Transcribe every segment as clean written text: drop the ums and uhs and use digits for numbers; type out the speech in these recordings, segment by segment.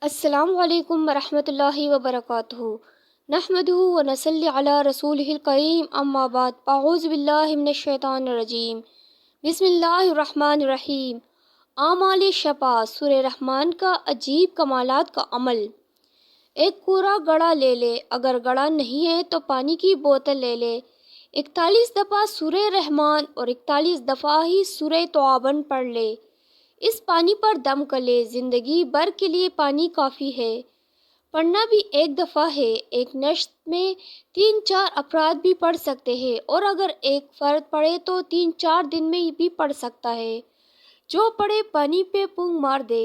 السلام علیکم ورحمۃ اللہ وبرکاتہ۔ نحمدہ و نصلی علی رسولہ الکریم، اما بعد، اعوذ باللہ من الشیطان الرجیم، بسم اللہ الرحمن الرحیم۔ اعمال شفا، سورہ رحمان کا عجیب کمالات کا عمل۔ ایک کوڑا گڑا لے لے، اگر گڑا نہیں ہے تو پانی کی بوتل لے لے، 41 دفعہ سورہ رحمان اور 41 دفعہ ہی سورہ توابن پڑھ لے، اس پانی پر دم کر لے، زندگی بھر کے لیے پانی کافی ہے۔ پڑھنا بھی ایک دفعہ ہے، ایک نشست میں 3-4 افراد بھی پڑھ سکتے ہیں، اور اگر ایک فرد پڑھے تو 3-4 دن میں بھی پڑھ سکتا ہے۔ جو پڑھے پانی پہ پونگ مار دے،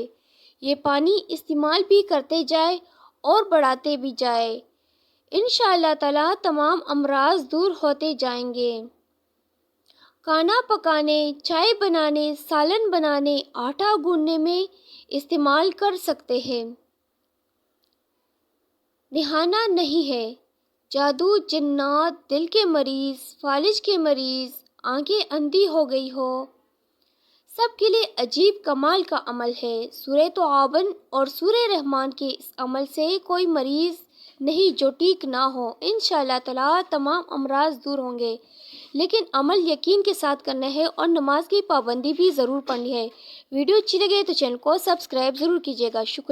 یہ پانی استعمال بھی کرتے جائے اور بڑھاتے بھی جائے، انشاءاللہ تعالی تمام امراض دور ہوتے جائیں گے۔ کھانا پکانے، چائے بنانے، سالن بنانے، آٹا گوندنے میں استعمال کر سکتے ہیں۔ نہانا نہیں ہے۔ جادو، جنات، دل کے مریض، فالج کے مریض، آنکھیں اندھی ہو گئی ہو، سب کے لیے عجیب کمال کا عمل ہے۔ سورہ توابن اور سورہ رحمان کے اس عمل سے کوئی مریض نہیں جو ٹھیک نہ ہو، انشاءاللہ تعالی تمام امراض دور ہوں گے، لیکن عمل یقین کے ساتھ کرنا ہے اور نماز کی پابندی بھی ضرور پڑھنی ہے۔ ویڈیو اچھی لگے تو چینل کو سبسکرائب ضرور کیجیے گا۔ شکریہ۔